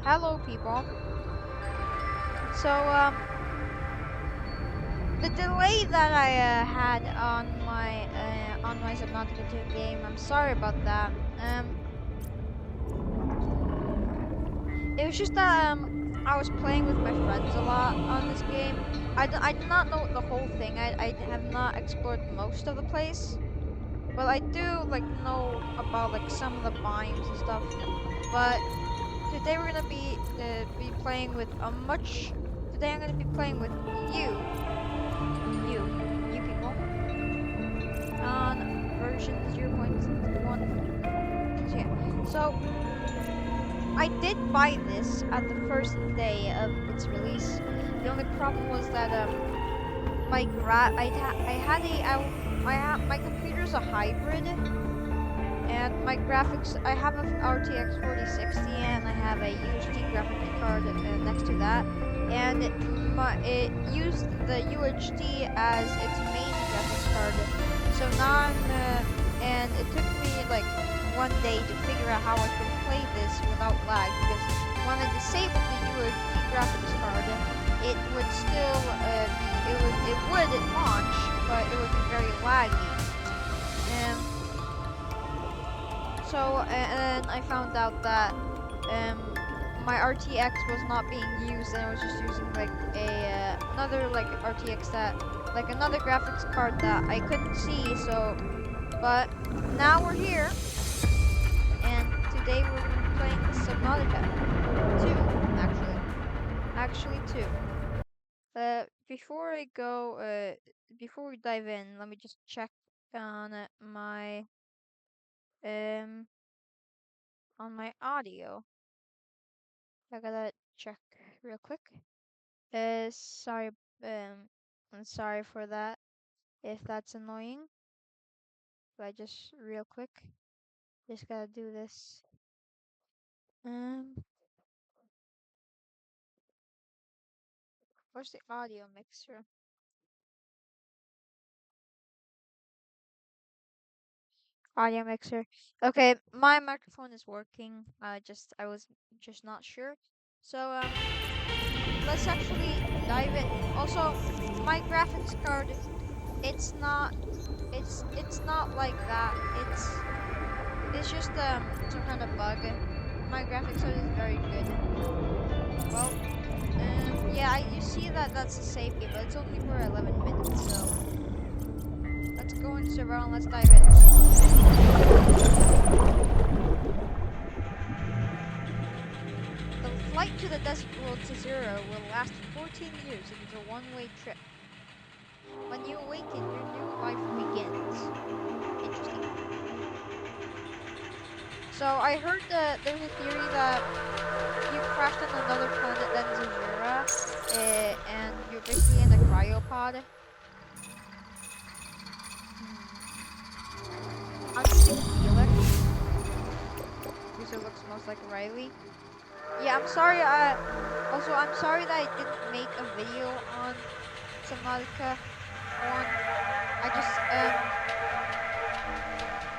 Hello, people. So, the delay that I had on my Subnautica 2 game, I'm sorry about that. It was just that I was playing with my friends a lot on this game. I do not know the whole thing. I have not explored most of the place, but I do like know about like some of the biomes and stuff. But today we're gonna be playing with a much. Today I'm gonna be playing with you, you people, on version 0.1. So yeah, so I did buy this at the first day of its release. The only problem was that I had a my computer's a hybrid, and my graphics I have a RTX 4060 and I have a UHD graphics card next to that, and it used the UHD as its main graphics card. So now and it took me like one day to figure out how I could play this without lag, because when I disabled the UHD graphics card, it would still it would launch, but it would be very laggy. And I found out that my RTX was not being used, and I was just using like a another like RTX that like another graphics card that I couldn't see. So, but now we're here, and today we're gonna be playing Subnautica 2, actually 2. Before I go, before we dive in, let me just check on um my audio. I gotta check real quick. Sorry, I'm sorry for that if that's annoying. But I just real quick, just gotta do this. Um, where's the audio mixer? Audio mixer. Okay, my microphone is working. I was just not sure. So let's actually dive in. Also, my graphics card, it's not, it's not like that. It's just some kind of bug. My graphics card is very good. Well, yeah, you see that that's a save game, but it's only for 11 minutes. So let's go into server and let's dive in. The flight to the desert world to zero will last 14 years. It is a one-way trip. When you awaken, your new life begins. Interesting. So I heard that there's a theory that you crashed on another planet than Zazura, and you're basically in a cryopod. I'm choosing Felix because it looks most like Riley. Yeah, I'm sorry. Also, I'm sorry that I didn't make a video on Subnautica 1. I just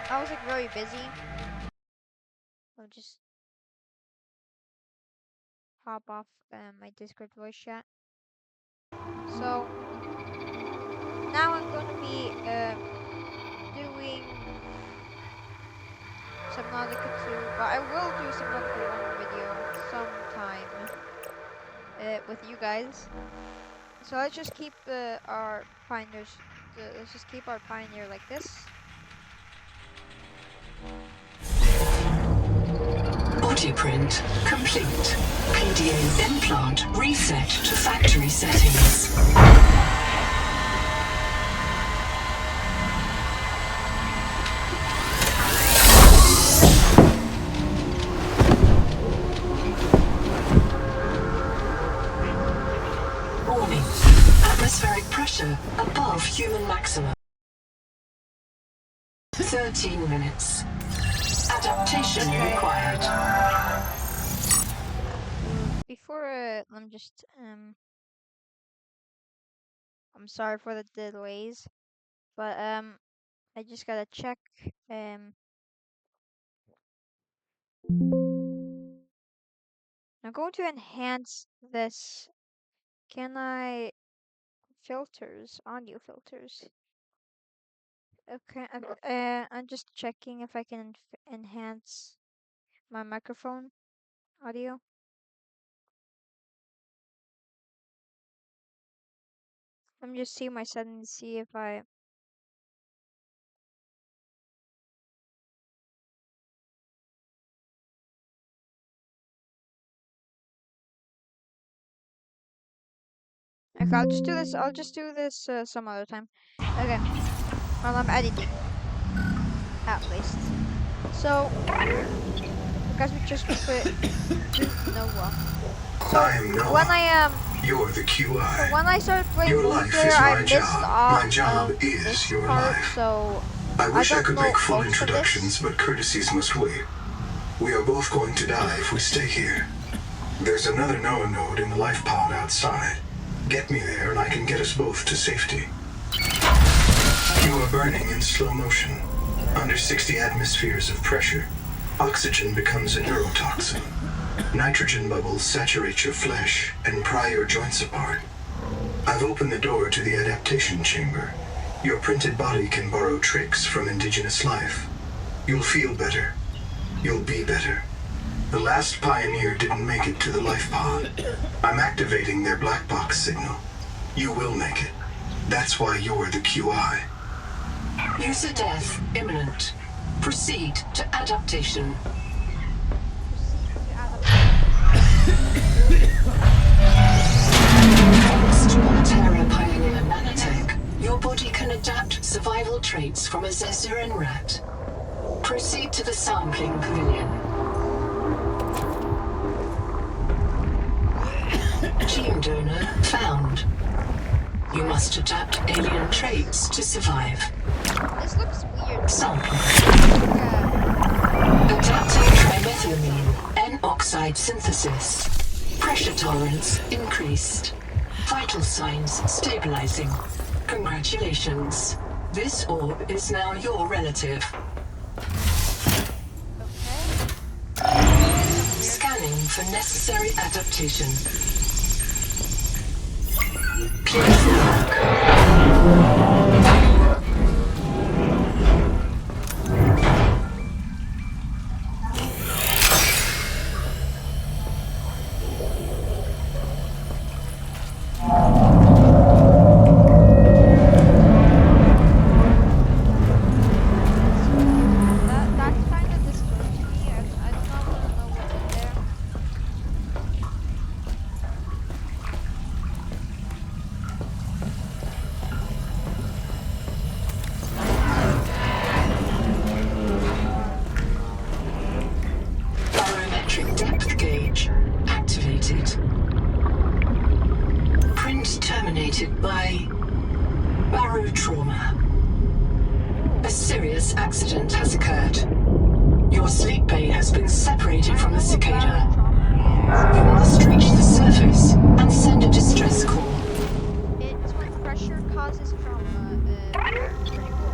I was like very busy. I'll just hop off my Discord voice chat. So now I'm gonna be doing Subnautica 2, but I will do Subnautica 1 video sometime with you guys. So let's just keep our pioneers. Let's just keep our pioneer like this. Blueprint complete. PDA implant reset to factory settings. Warning. Atmospheric pressure above human maximum. 13 minutes. Adaptation required. Before I'm just I'm sorry for the delays, but I just gotta check I'm going to enhance this. Can I filters, audio filters? Okay, I'm just checking if I can enhance my microphone audio. Let me just see my settings, see if I. Okay, I'll just do this. I'll just do this some other time. Okay, while I'm editing, at least. So, because we just put boot Noah. So I am Noah. when I You're the QI. so when I started playing Your life multiplayer, is I my missed job. all My job of is this your part, life. so I wish I don't could know make full most of introductions, this. but courtesies must wait. We are both going to die if we stay here. There's another Noah node in the life pod outside. Get me there and I can get us both to safety. You are burning in slow motion. Under 60 atmospheres of pressure, oxygen becomes a neurotoxin. Nitrogen bubbles saturate your flesh and pry your joints apart. I've opened the door to the adaptation chamber. Your printed body can borrow tricks from indigenous life. You'll feel better. You'll be better. The last pioneer didn't make it to the life pod. I'm activating their black box signal. You will make it. That's why you're the QI. User death imminent. Proceed to adaptation. Thanks to Altera Pioneer Nanotech, your body can adapt survival traits from a Zezuran rat. Proceed to the sampling pavilion. Gene donor found. You must adapt alien traits to survive. This looks weird. Sample. Yeah. Adapting trimethylamine N-oxide synthesis. Pressure tolerance increased. Vital signs stabilizing. Congratulations. This orb is now your relative. Okay. Scanning for necessary adaptation. Clear for work. That kind of disturbs me. I do not want to know what's in there. Barometric depth gauge activated. Print terminated by barotrauma. A serious accident has occurred. Your sleep bay has been separated from the cicada. You must reach the surface and send a distress call. It's when pressure causes trauma. Pretty cool.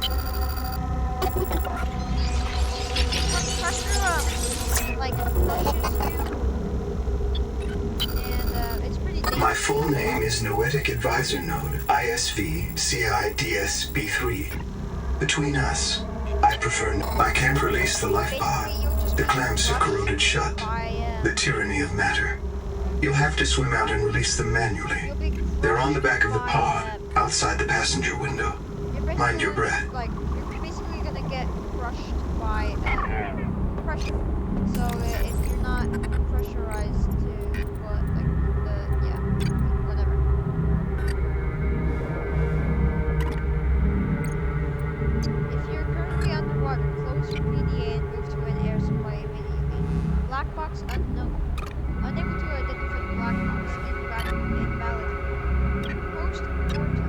When pressure like crushes you, and it's pretty dangerous. My full name is Noetic Advisor Node, ISV CIDSB3. Between us, I can't release the life pod. The clamps have corroded shut. The tyranny of matter. You'll have to swim out and release them manually. They're on the back of the pod, outside the passenger window. Mind your breath. Like, you're basically gonna get crushed by pressure. So if you're not pressurized to, what, like, yeah, whatever. If you're currently underwater, close your PDA and move to an air supply immediately. Black box unknown. Unable to identify the black box. Invalid. Post-mortem.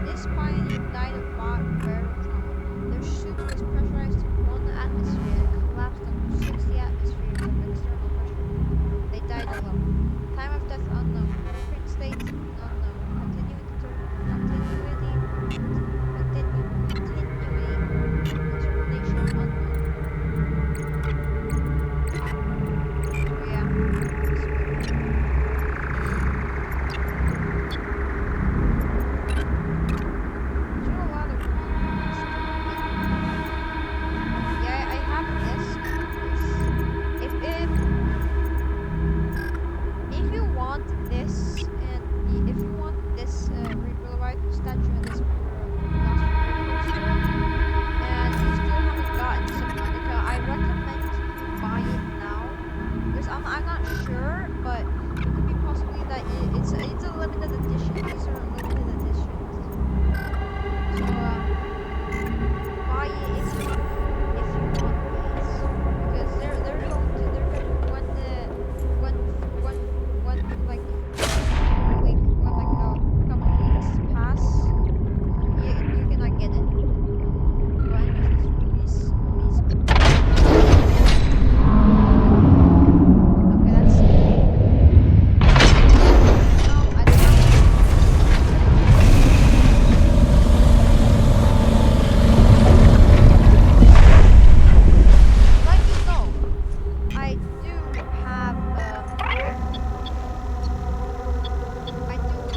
This pioneer died of barrel trauma. Their suit was pressurized to 1 atmosphere and collapsed under 60 atmospheres of external pressure. They died alone. Time of death unknown. Blueprint state unknown. Determination unknown. So yeah, I'm not sure, but it could be possibly that it's a limited edition. These are limited editions. So buy it if you want these, because they're going to when like when like a couple weeks pass, you cannot get it. But anyways, please. Okay, that's scary. No, I don't know. Like you know, I do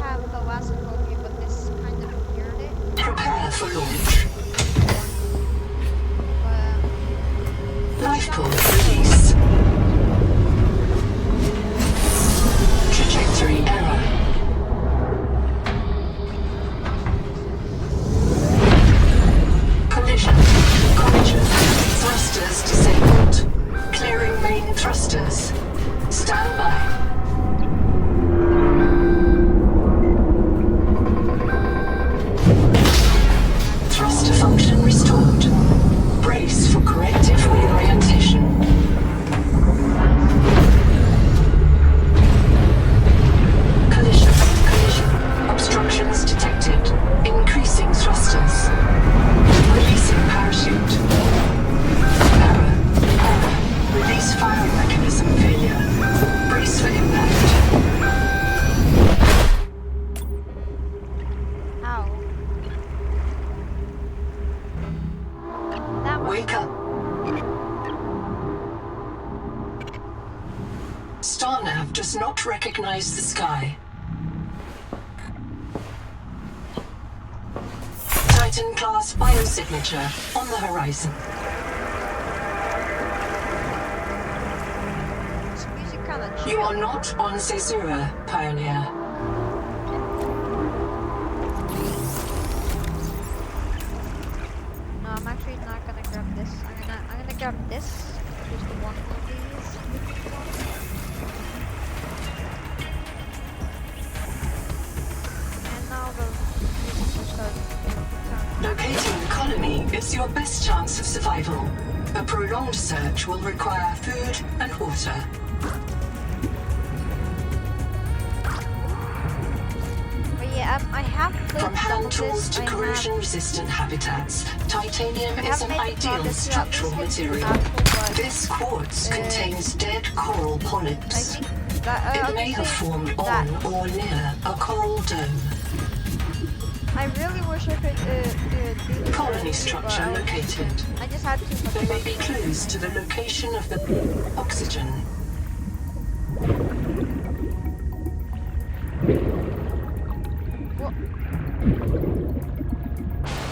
have the last copy, but this kind of weird it. Prepare for launch. But Life pod release. Trajectory error. Collision. Thrusters disabled. Clearing main thrusters. Stand by. Thruster function restored. Brace for corrective reorientation. Collision. Obstructions detected. Increasing thrusters. Releasing parachute. Error. Release firing mechanism failure. Brace for impact. ow. That was Wake up. Starnav does not recognize the sky. Titan-class biosignature on the horizon. this music kind of You are not on Caesura, Pioneer. No, I'm actually not gonna grab this. I'm gonna grab this. Just one of these. And now the music will start. Locating the colony is your best chance of survival. A prolonged search will require food and water. But yeah, I have played From some hand of tools this. to corrosion-resistant habitats, titanium I is have an made ideal progress structural throughout this material. but This quartz contains dead coral I polyps. think that It I may would have say formed that on or near a coral dome. I really wish I could do this Colony earlier, structure but located. I just had too much There may fun be playing clues it. to the location of the oxygen. Well,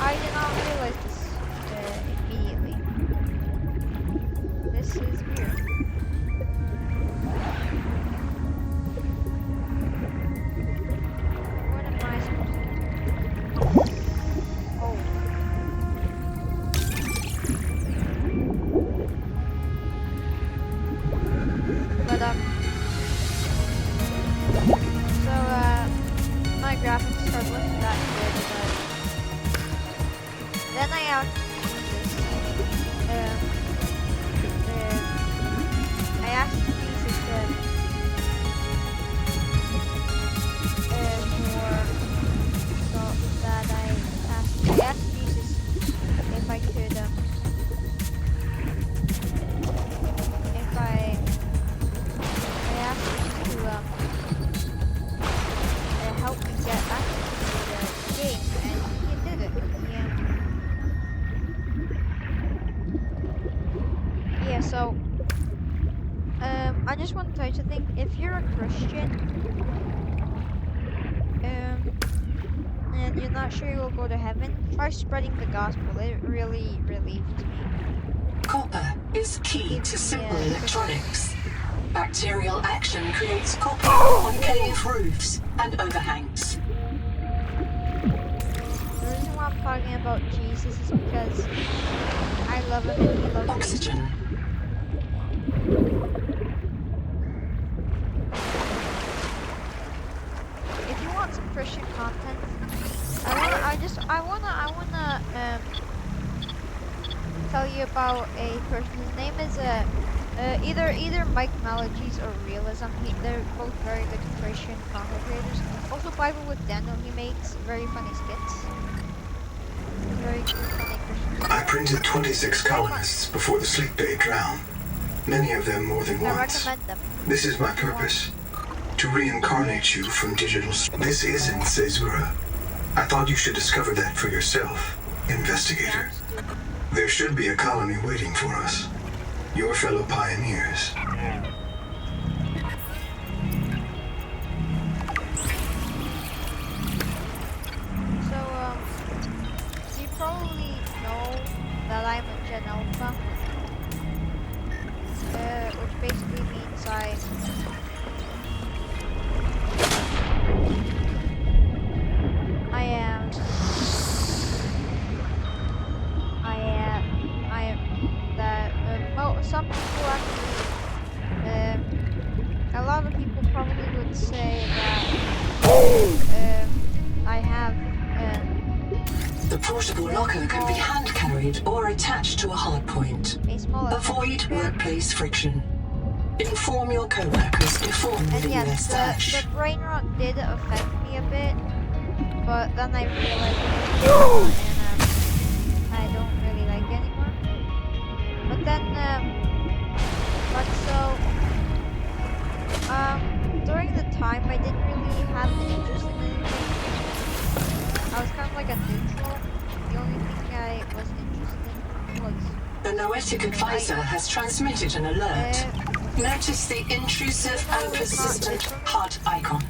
I did not realize this immediately. This is weird. What am I supposed to do? Oh. But so my graphics card wasn't that good, but then I actually used this. I actually used it for so that I actually used this if I could if I asked him to help me get access to the game, and he did it. Yeah. So I just want to tell you something. If you're a Christian, and you're not sure you'll go to heaven, try spreading the gospel. It really relieved me. Copper is key to simple electronics. Bacterial action creates copper on cave roofs and overhangs. The reason why I'm talking about Jesus is because I love him and he loves me. Oxygen. about a person. His name is either Mike Malagis or Realism. They're both very good Christian content creators. Also, Bible with Daniel. He makes very funny skits. Very funny Christian. I printed 26 colonists before the sleep bay drowned. Many of them more than I once. recommend them. This is my purpose. To reincarnate you from digital... This isn't Caesura. I thought you should discover that for yourself, investigator. There should be a colony waiting for us. Your fellow pioneers. So, you probably know that I'm a Gen Alpha. Which basically means I am that some people actually a lot of people probably would say that I have The portable locker can be hand carried or attached to a hard point. a small Avoid workplace friction. Inform your co-workers before and moving their yes, stash. the brain rot did affect me a bit, but then I realized and I don't really like it anymore. But then, during the time I didn't really have an interest in anything. I was kind of like a neutral. The only thing I was interested in was... The Noetic advisor has transmitted an alert. Notice the intrusive and persistent HUD icon.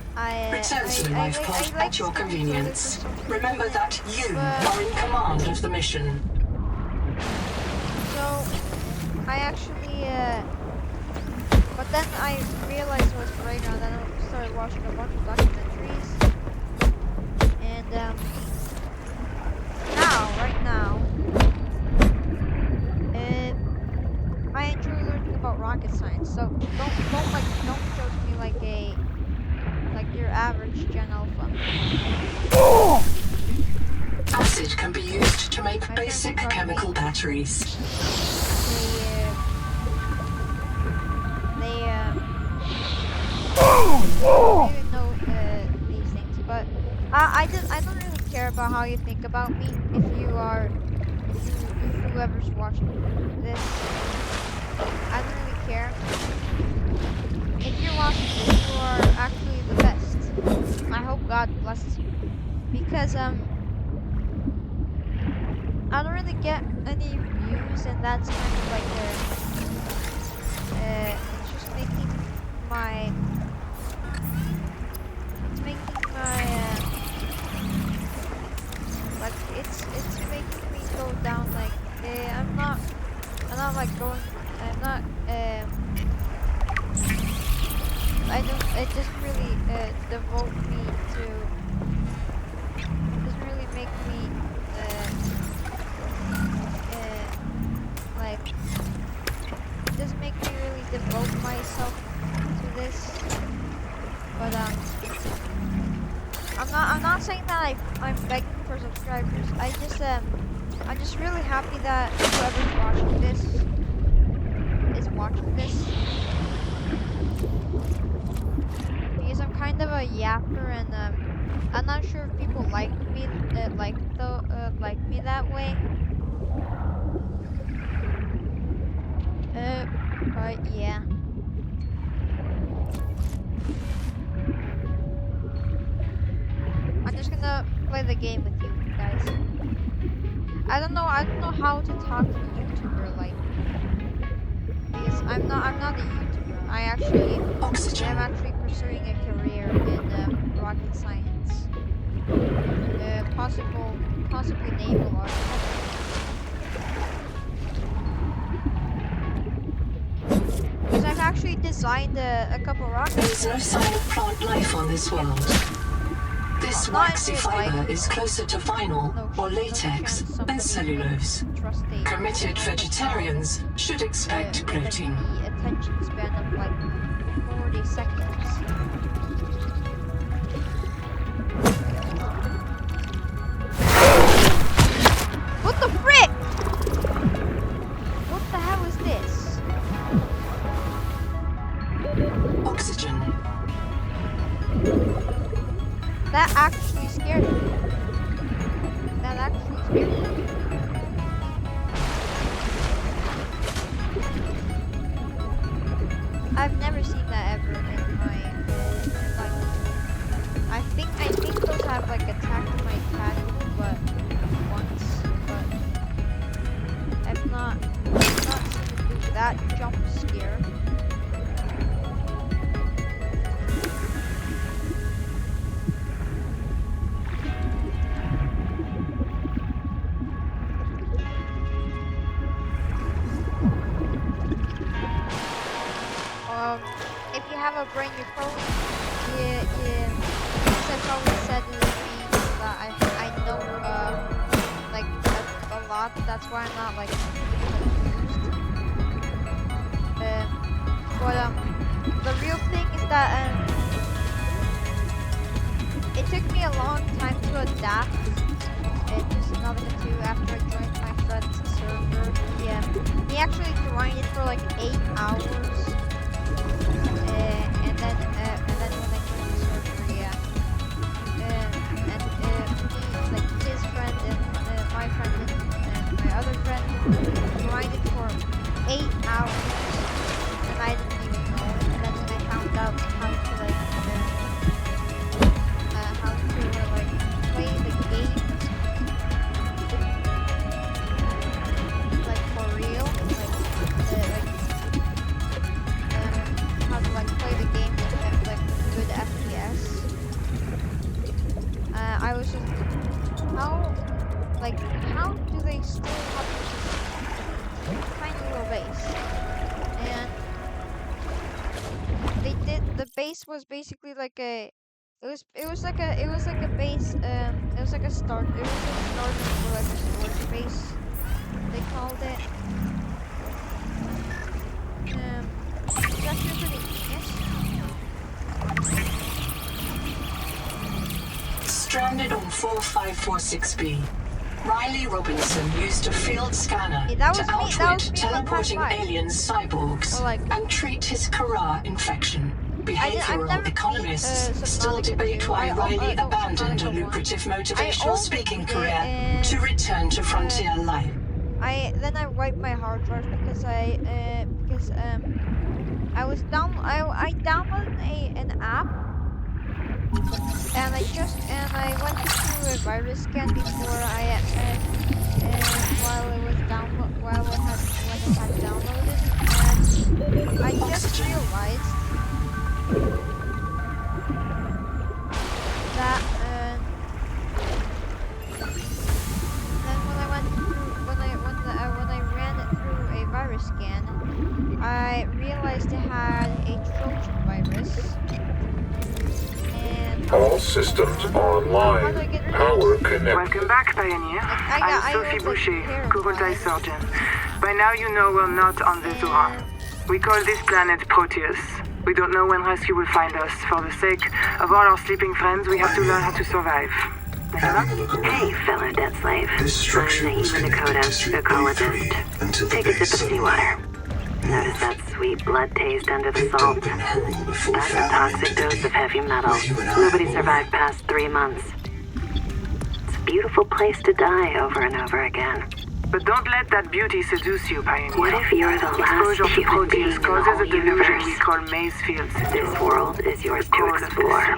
Return to the life pod at your convenience. Remember that you are in command of the mission. So, I actually, but then I realized it was right now, then I started watching a bunch of documentaries, and, right now, I enjoy learning about rocket science, so don't judge me like your average Gen Alpha. Acid can be used to make basic chemical batteries. They even know these things, but I don't really care about how you think about me. If whoever's watching this, I don't really care. If you're watching this, you are actually the best. I hope God blesses you, because I don't really get any views, and that's kind of like it's just making my like it's making me go down like I'm not like going it doesn't really devote me to it doesn't really make me like it doesn't make me really devote myself to this, but I'm not saying that I'm begging for subscribers. I'm just really happy that whoever's watching this is watching this, because I'm kind of a yapper, and I'm not sure if people like me like me that way. But yeah. I'm just gonna play the game with you guys. I don't know how to talk to a YouTuber like, because I'm not a YouTuber. I'm actually pursuing a career in rocket science. Possibly naval architecture. Because I've actually designed a couple rockets. There's no sign of plant life on this world. This waxy fiber is closer to vinyl or latex than cellulose. Committed vegetarians should expect protein. The attention span of like 40 seconds. What the frick? That actually scared me. That actually scared me. I've never seen that ever in my like. I think those have like attacked my cat, but once, but I've not seen it do that jump scare. If you have a brain, you probably since I probably said in the beginning that I know like a lot. That's why I'm not like confused. But the real thing is that it took me a long time to adapt to Subnautica 2 after I joined my friend's server. He actually grinded for like 8 hours. And then when I joined the server, yeah. And like his friend and my friend and my other friend grinded for 8 hours, and I didn't even know. And then when I found out how to play the game, like for real, how to like play the game with like good FPS. I was just how do they still have this tiny little base? And the base was basically like a it was like a base it was like a starter for like a storage base, they called it. It's actually pretty genius. Stranded on 4546B, Riley Robinson used a field scanner to outwit teleporting alien cyborgs and treat his Kara infection. Behavioral economists still debate why Riley abandoned a lucrative motivational speaking career to return to frontier life. I wiped my hard drive because I downloaded an app, and I went through a virus scan before while it had downloaded, and I just realized that then when I ran it through a virus scan, I realized it had a Trojan virus. All systems online. Power connected. Welcome back, Pioneer. I'm Sophie Boucher, Kurultai surgeon. By now you know we're not on the Zora. We call this planet Proteus. We don't know when rescue will find us. For the sake of all our sleeping friends, we have to learn how to survive. Hey, fellow dead slave. This structure was connected to Suite B3 until the Take a base sip of seawater. Notice that sweet blood taste under the salt. That's a toxic dose of heavy metal. Nobody survived past 3 months. It's a beautiful place to die over and over again. But don't let that beauty seduce you, Pioneer. What if you're the last Exposure to human being Proteus in the causes whole a delusion universe? we call Mazefield syndrome. This world is yours to explore.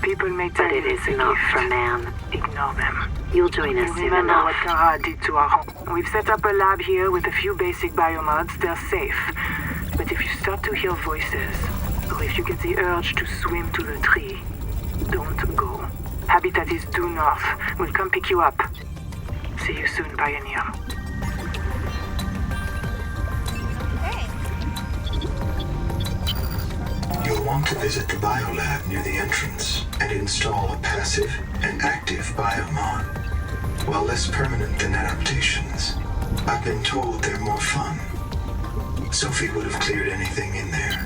People may tell But it you is it's a not gift. for man. Ignore them. You'll join us You soon remember enough. what Kara did to our home. We've set up a lab here with a few basic biomods. They're safe. But if you start to hear voices, or if you get the urge to swim to the tree, don't go. Habitat is due north. We'll come pick you up. See you soon, Pioneer. Okay. You'll want to visit the biolab near the entrance and install a passive and active biomod. While less permanent than adaptations, I've been told they're more fun. Sophie would have cleared anything in there.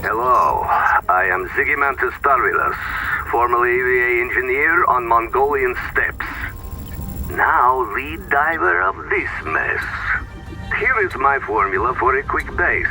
Hello, I am Zigimantus Tarvilas, formerly EVA engineer on Mongolian steppes. Now lead diver of this mess. Here is my formula for a quick base.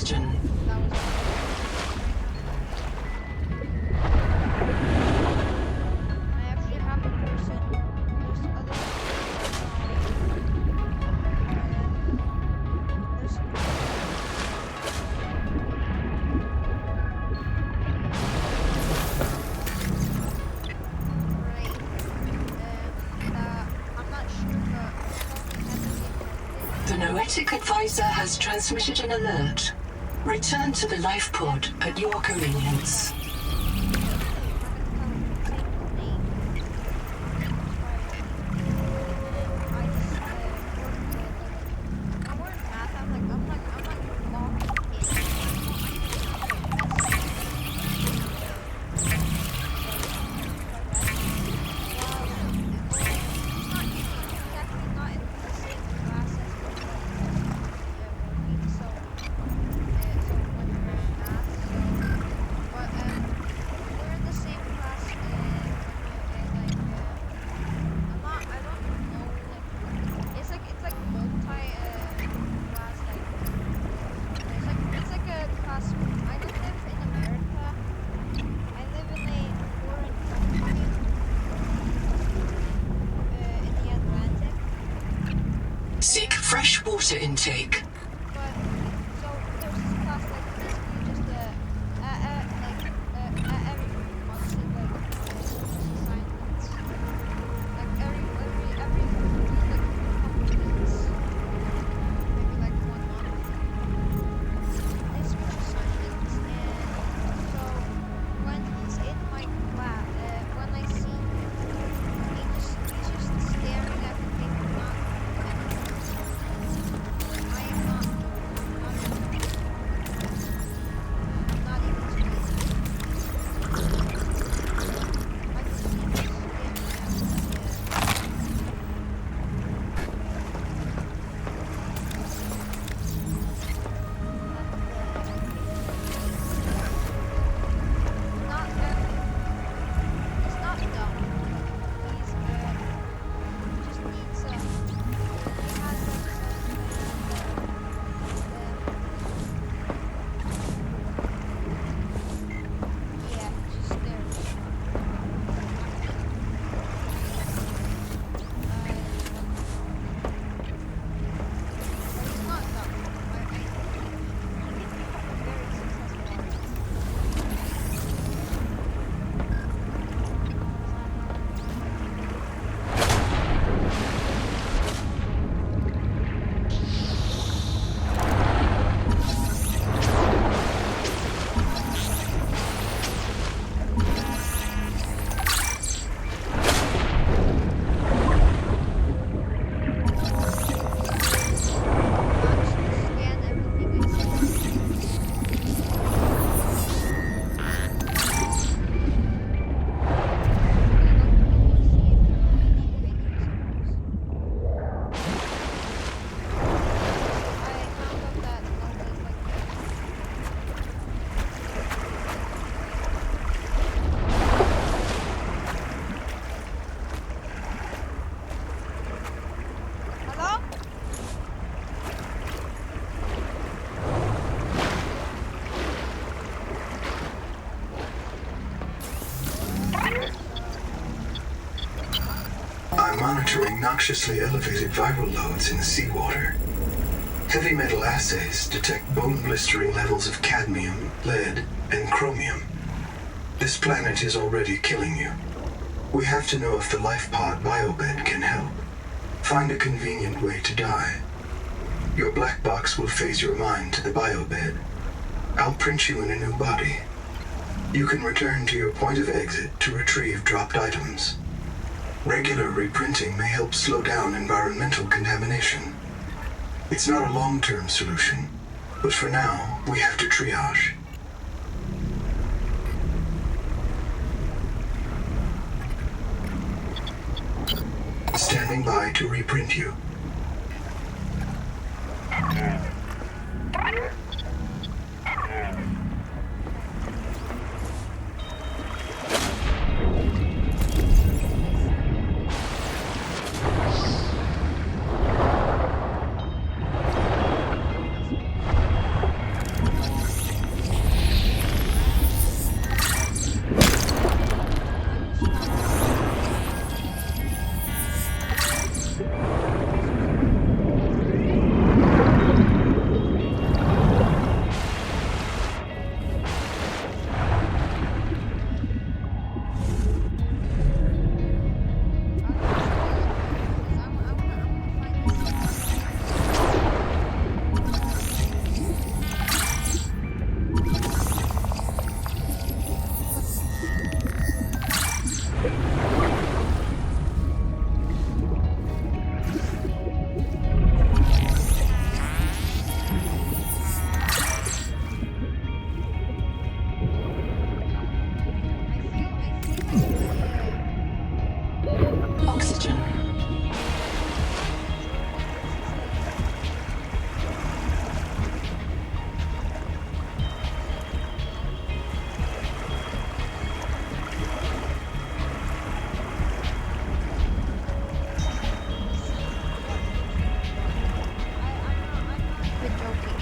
oxygen. That was I actually have a person. There's other there's right. I'm not sure, but it's only heavily infected. The Noetic advisor has transmitted an alert. Return to the life pod at your convenience. Seek fresh water intake. Monitoring noxiously elevated viral loads in the seawater. Heavy metal assays detect bone-blistering levels of cadmium, lead, and chromium. This planet is already killing you. We have to know if the life pod biobed can help. Find a convenient way to die. Your black box will phase your mind to the biobed. I'll print you in a new body. You can return to your point of exit to retrieve dropped items. Regular reprinting may help slow down environmental contamination. It's not a long-term solution, but for now, we have to triage. Standing by to reprint you.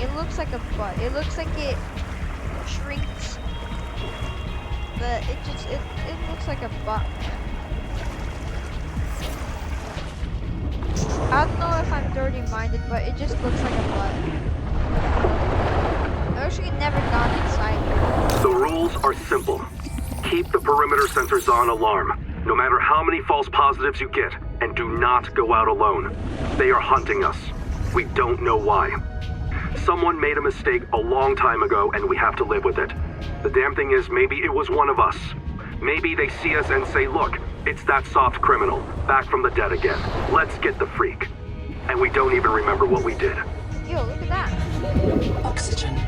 It looks like a butt. It looks like it shrinks. But it looks like a butt, man. I don't know if I'm dirty-minded, but it just looks like a butt. I wish we had never gone inside. The rules are simple. Keep the perimeter sensors on alarm, no matter how many false positives you get, and do not go out alone. They are hunting us. We don't know why. Someone made a mistake a long time ago, and we have to live with it. The damn thing is, maybe it was one of us. Maybe they see us and say, look, it's that soft criminal, back from the dead again. Let's get the freak. And we don't even remember what we did. Yo, look at that. Oxygen.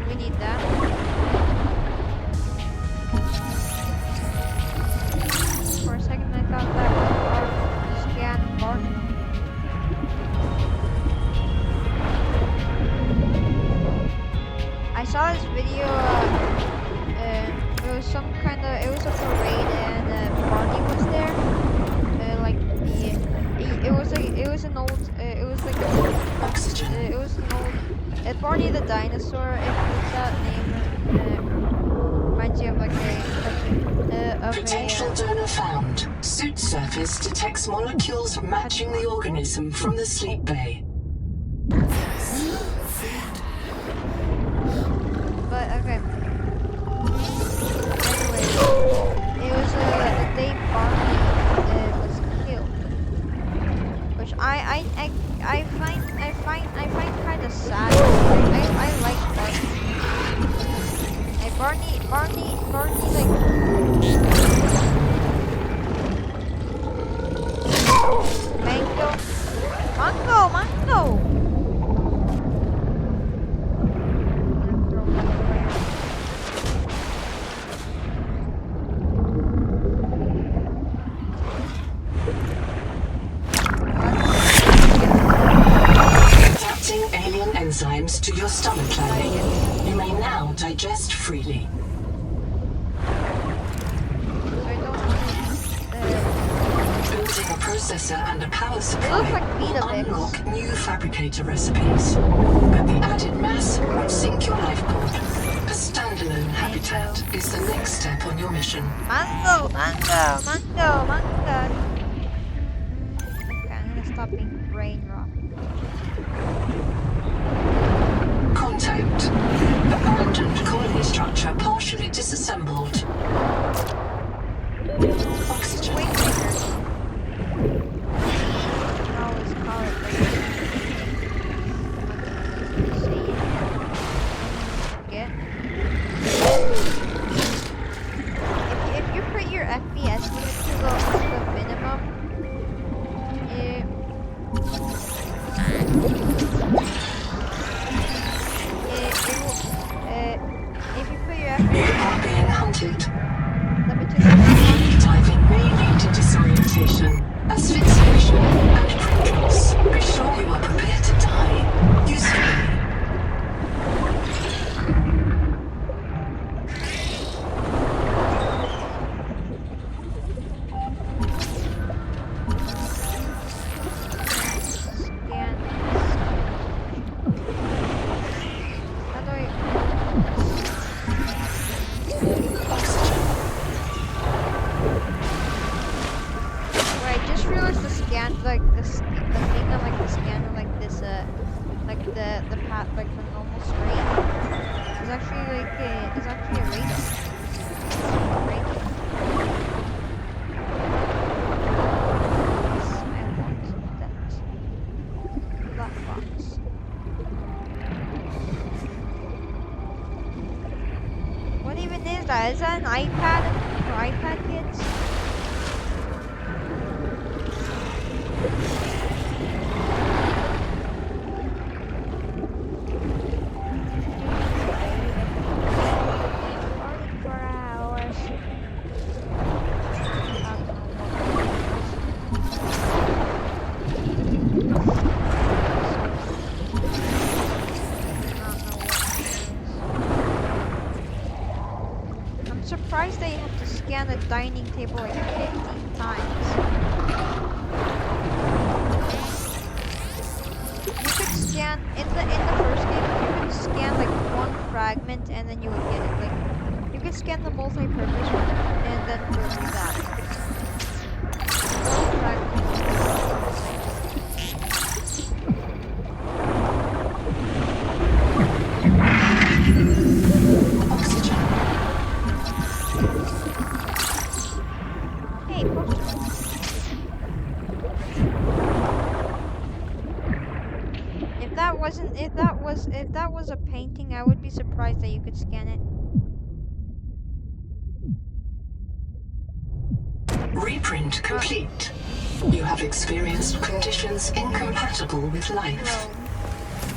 We need that. For a second, I thought that was our scan bar. I saw this video. It was some kind of. It was a parade, and Barney was there. It was an old. It was like a. Oxygen. It was an old. Barney the dinosaur. If that name reminds you of like a. Potential donor found. Suit surface detects molecules matching the organism from the sleep bay. But okay. Anyway, it was the day Barney was killed, which I find kind of sad. I like Barney. Barney like mango. Alien enzymes to your stomach lining. You may now digest freely. Building a processor and a power supply looks like will Weetabix. unlock new fabricator recipes. But the added mass would sink your life pod. A standalone habitat is the next step on your mission. Mango. Okay, I'm gonna stop being brain rot. Contact. Abandoned colony structure partially disassembled. Oxygen. Always call it like forget. If you put your FPS limit to the minimum, if you put your FPS You are being hunted. limit to the minimum, Diving may lead to disorientation, asphyxiation, and print loss. Be sure you are prepared to die. Usefully. scan. How do I? Right, just realized the scan, like the thing on like the scanner, like this, like the path, like the normal straight, is actually like is actually a rating. Rating. Yes, I want that. Black box. What even is that? Is that an iPad for iPad kids? For hours. surprised that you have to scan a dining table like 15 times. You could scan in the first game. You could scan like one fragment and then you would get it. Like you could scan the multi-purpose room and then go through that. One fragment. Oxygen. Hey, poster. If that was a painting, I would be surprised that you could scan it. Reprint complete. You have experienced conditions incompatible with life.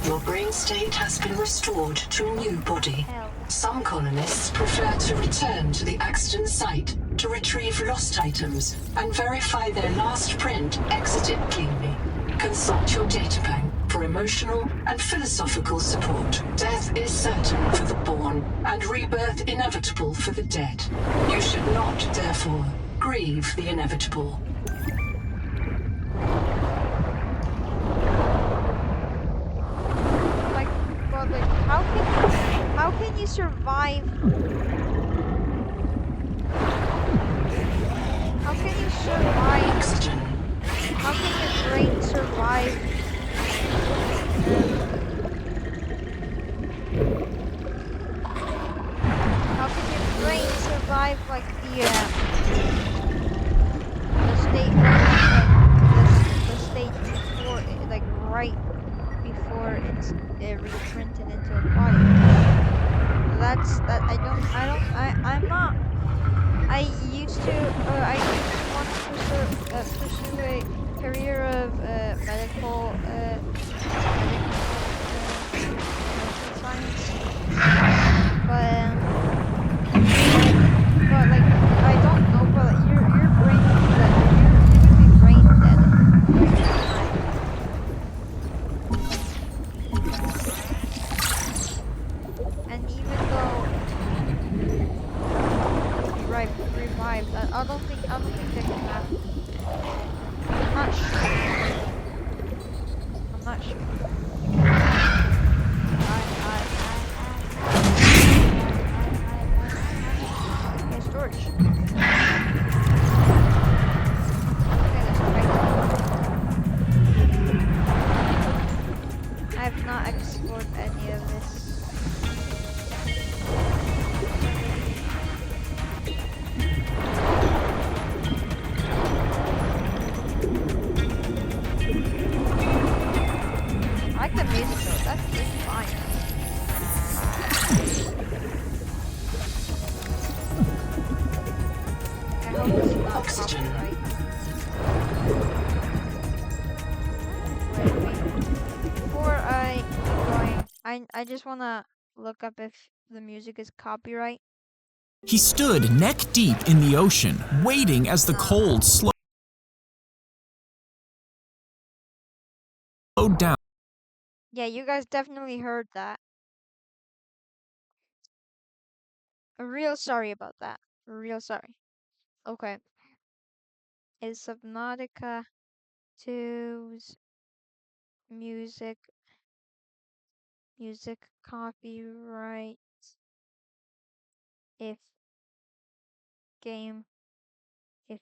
Your brain state has been restored to a new body. Some colonists prefer to return to the accident site to retrieve lost items and verify their last print exited cleanly. Consult your databank for emotional and philosophical support. Death is certain for the born and rebirth inevitable for the dead. You should not, therefore, grieve the inevitable. Like, how can you survive? How can you survive? Oxygen. How can your brain survive? How can your brain survive like the state the state before like right before it's reprinted into a body? I'm not. I used to want to pursue a career of medical science, but like I don't know, but like, your brain would be like you would be brain dead during that time. And even though you'll be revived, I don't think that can happen. I'm not sure. I'm not sure. Okay, storage. Okay, let's try that. I have not explored any of this. I like the music though. It's fine. I hope this is not Oxygen. copyright. Wait. Before I keep going, I just wanna look up if the music is copyright. He stood neck deep in the ocean, waiting as the cold slowed down. Yeah, you guys definitely heard that. Real sorry about that. Real sorry. Okay. Is Subnautica 2's music copyright if game if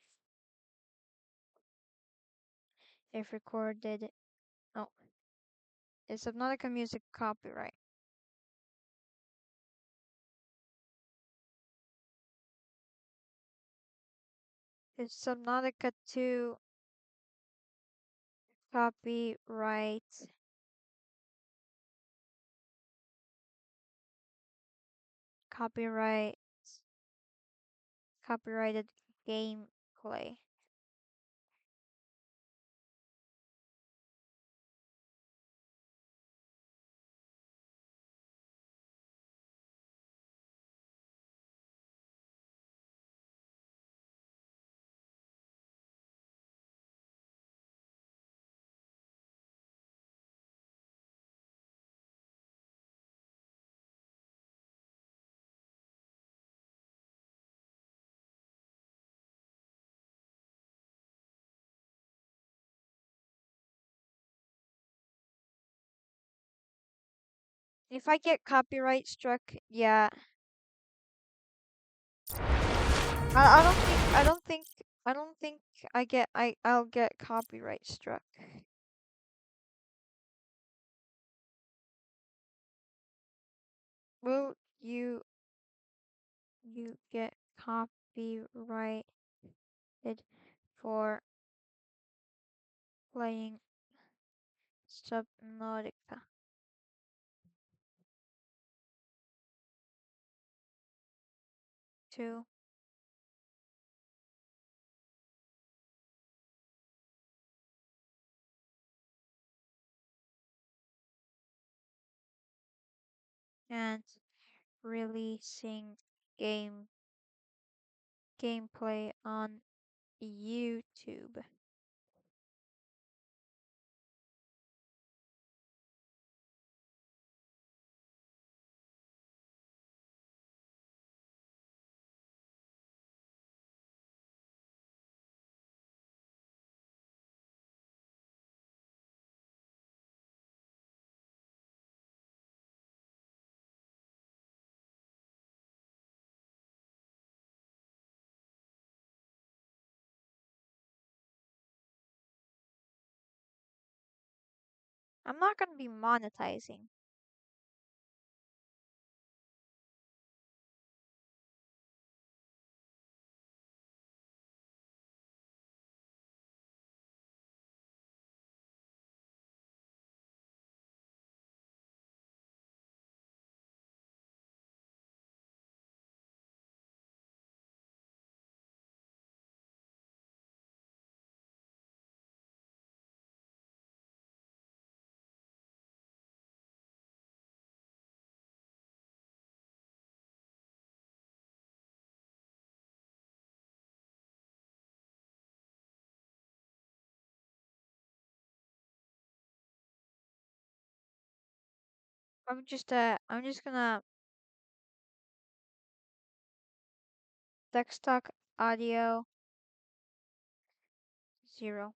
recorded? No. Is Subnautica music copyright? Is Subnautica 2 copyright copyrighted gameplay? If I get copyright struck, yeah. I don't think I'll get copyright struck. Will you get copyrighted for playing Subnautica? Two. And releasing gameplay on YouTube. I'm not gonna be monetizing. I'm just gonna desktop audio 0.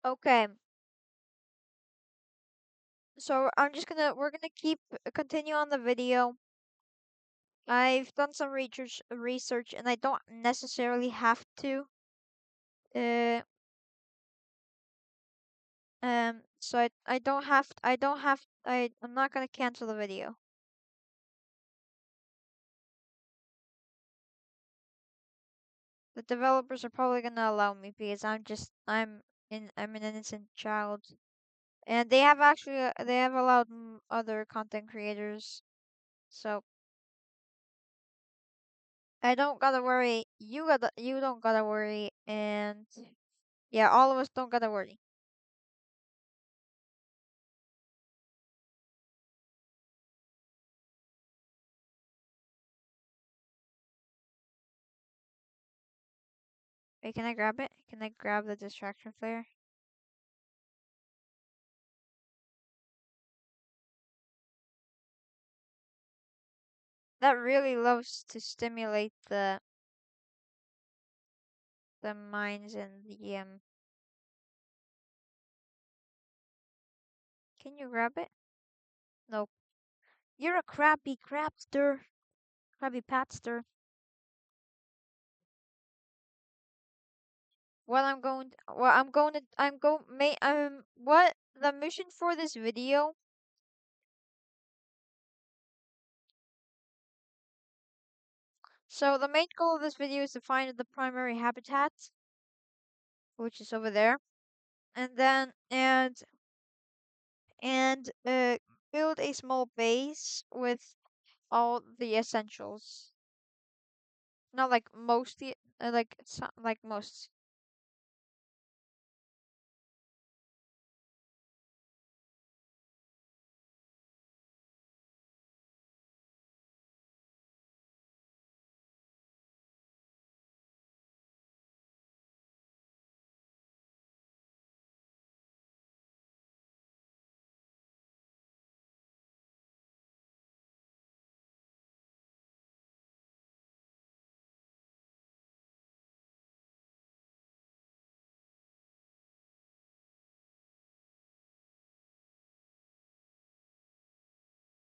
Okay. So we're gonna continue on the video. I've done some research and I don't necessarily have to. Uh So I'm not gonna cancel the video. The developers are probably gonna allow me because I'm an innocent child, and they have allowed other content creators, so I don't gotta worry. You don't gotta worry, and yeah, all of us don't gotta worry. Wait, can I grab it? Can I grab the distraction flare? That really loves to stimulate the minds and the Can you grab it? Nope. You're a crappy crapster. Krabby Patster. What the mission for this video? So the main goal of this video is to find the primary habitat, which is over there, and then build a small base with all the essentials. Not like most, like most.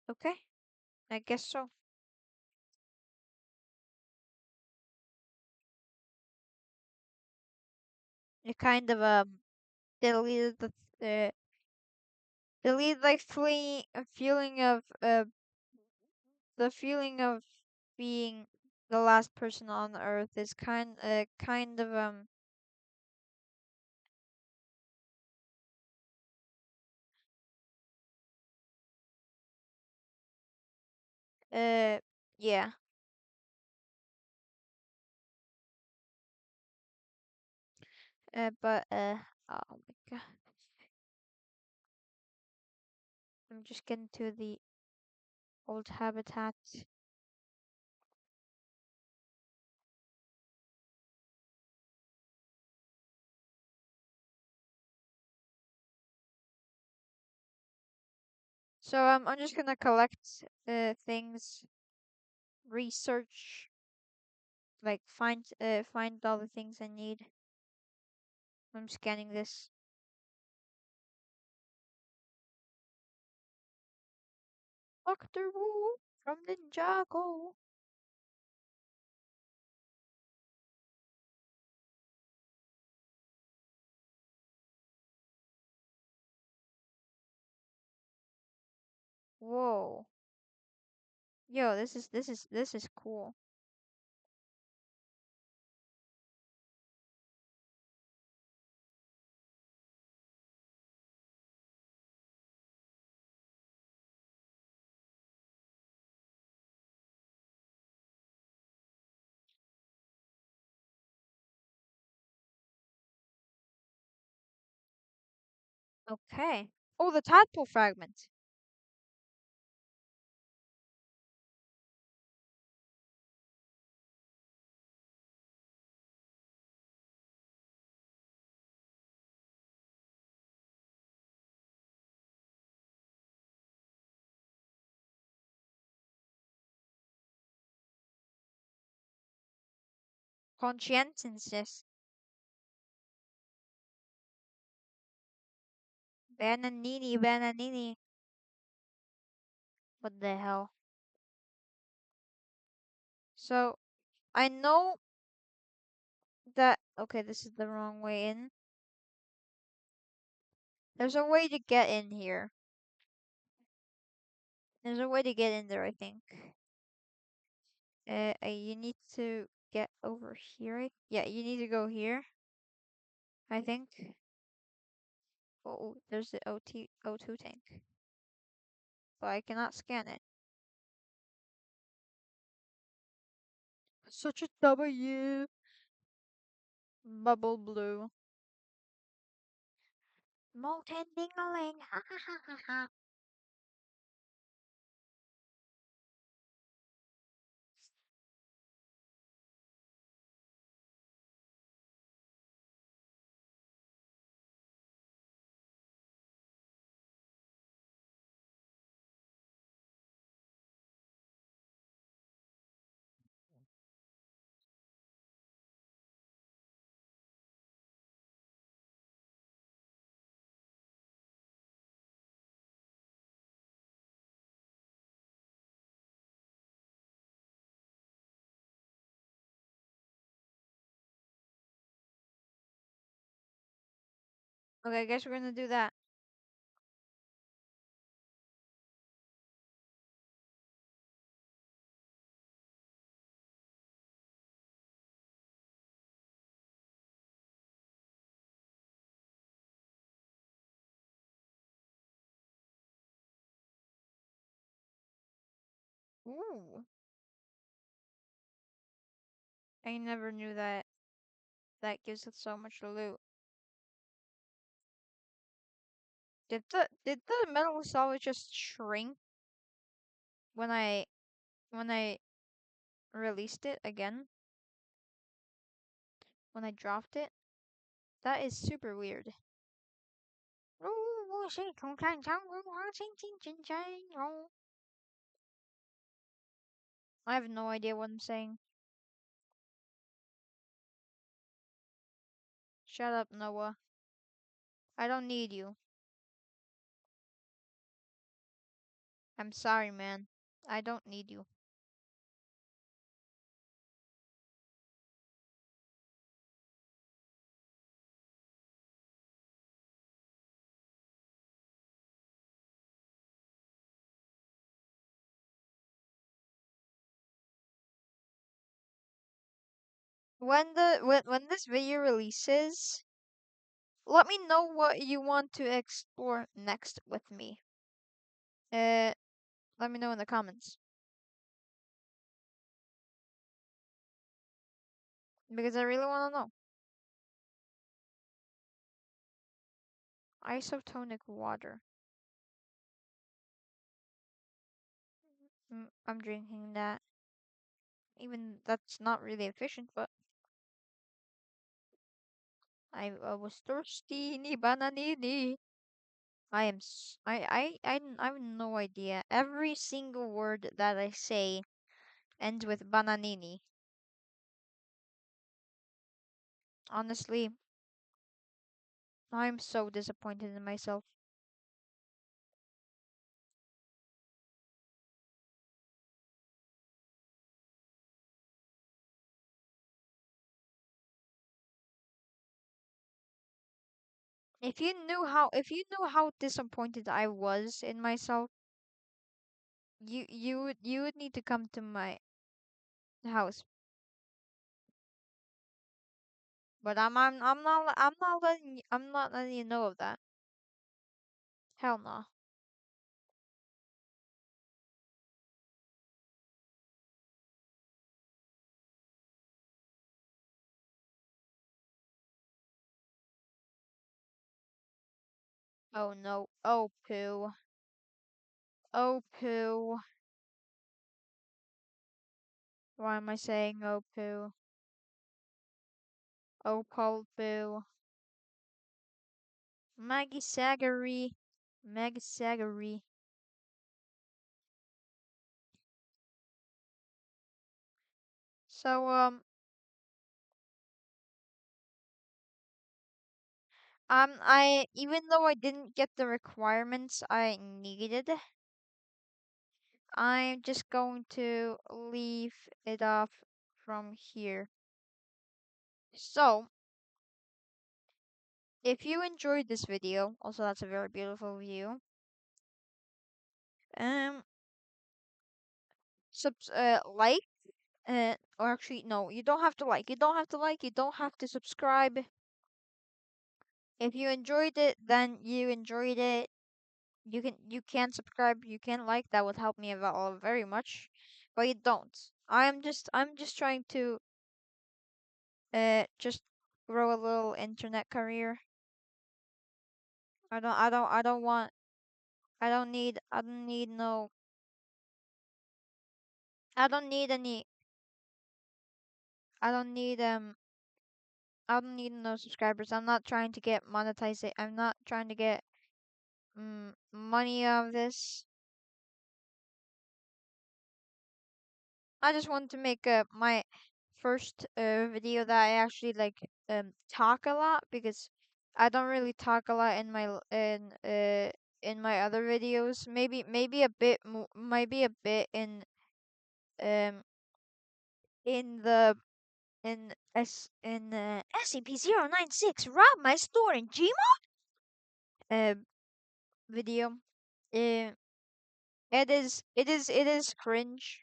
Okay, I guess so. It kind of deleted delete like the feeling of being the last person on Earth is kind of uh yeah. But oh my god, I'm just getting to the old habitat. So I'm just gonna collect things, research, like find all the things I need. I'm scanning this. Doctor Wu from Ninjago. Whoa. Yo, this is cool. Okay. Oh, the tadpole fragment. Conscientiousness. Bananini, bananini. What the hell? So, I know that... Okay, this is the wrong way in. There's a way to get in here. There's a way to get in there, I think. You need to get over here. Yeah, you need to go here. I think. Oh, there's the O2 tank. But I cannot scan it. Such a W. Bubble blue. Molten dingling. Ha ha ha ha ha. Okay, I guess we're gonna do that. Ooh. I never knew that that gives us so much loot. Did the metal solid just shrink when I released it again? When I dropped it? That is super weird. I have no idea what I'm saying. Shut up, Noah. I don't need you. I'm sorry, man. I don't need you. When this video releases, let me know what you want to explore next with me. Let me know in the comments. Because I really want to know. Isotonic water. I'm drinking that. Even that's not really efficient, but I was thirsty. Ni bananini. I have no idea. Every single word that I say ends with bananini. Honestly, I'm so disappointed in myself. If you knew how disappointed I was in myself, you would need to come to my house. But I'm not letting you know of that. Hell no. Oh no. Oh poo. Oh poo. Why am I saying oh poo? Oh Paul poo. Maggie Saggery. Maggie Saggery. So I even though I didn't get the requirements I needed, I'm just going to leave it off from here. So if you enjoyed this video, also that's a very beautiful view. Like, or actually no, you don't have to like. You don't have to like. You don't have to subscribe. If you enjoyed it, then you enjoyed it. You can subscribe. You can like. That would help me out very much, but you don't. I'm just trying to just grow a little internet career. I don't want. I don't need no. I don't need any. I don't need I don't need no subscribers. I'm not trying to get monetized. I'm not trying to get money out of this. I just want to make my first video that I actually like talk a lot, because I don't really talk a lot in in my other videos. Maybe a bit maybe a bit um in the in SCP-096 rob my store in Gmail video. Uh, it is cringe,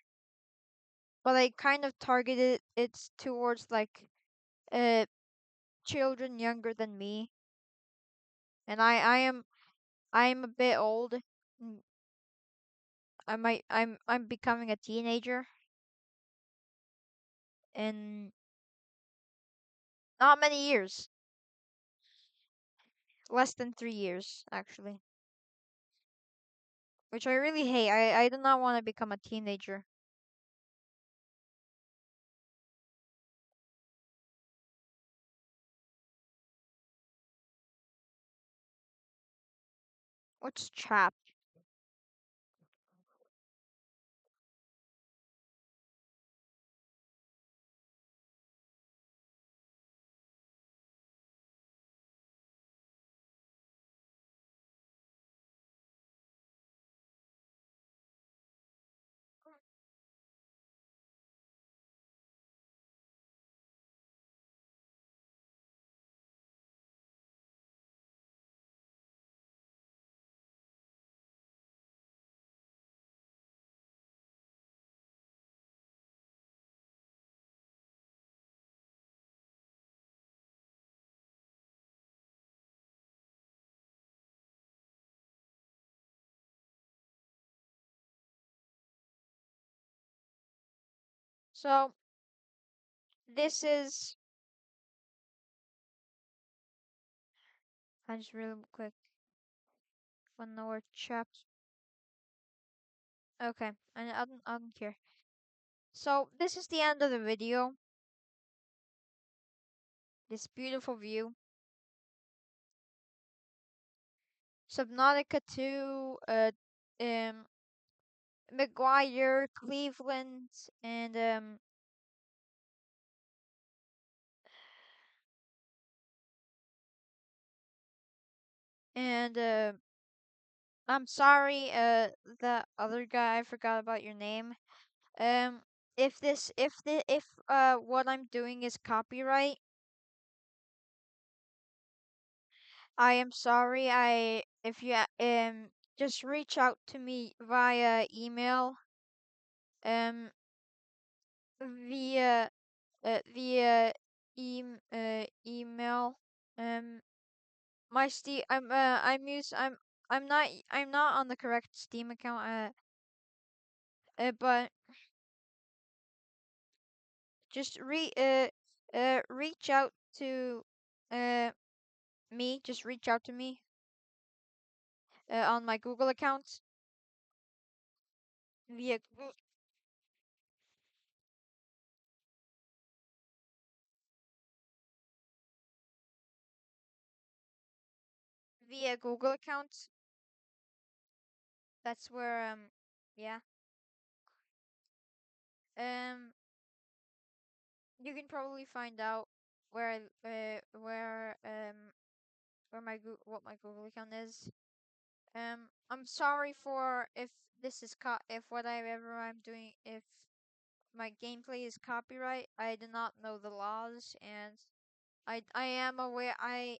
but I kind of targeted it towards like uh children younger than me, and I am a bit old. Mm, I'm becoming a teenager in not many years, less than 3 years actually, which I really hate. I do not want to become a teenager. What's chap? So this is I just really quick want to know where chap. Okay, I don't care. So this is the end of the video. This beautiful view. Subnautica 2, McGuire, Cleveland, and I'm sorry, the other guy, I forgot about your name. Um, if what I'm doing is copyright, I am sorry. If you just reach out to me via email, um, via via email. My Steam, I'm not on the correct Steam account. But just reach out to uh me. Just reach out to me on my Google account via via Google account. That's where yeah um you can probably find out where my what my Google account is. I'm sorry for if this is if whatever I'm doing, if my gameplay is copyright. I do not know the laws, and I am aware. I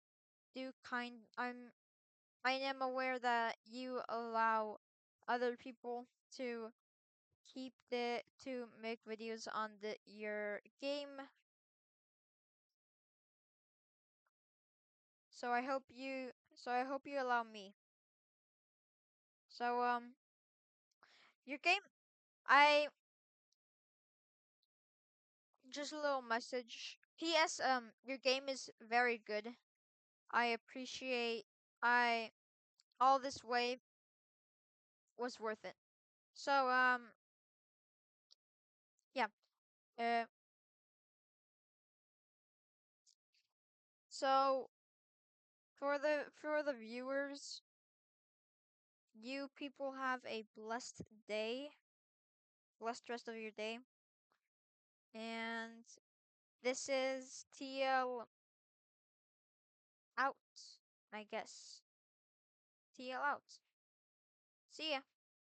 am aware that you allow other people to make videos on your game. So I hope you allow me. So your game, I just a little message. P.S. Your game is very good. I appreciate all this way was worth it. So yeah. So for the viewers, you people have a blessed day, blessed rest of your day. And this is TL out, I guess. TL out. See ya.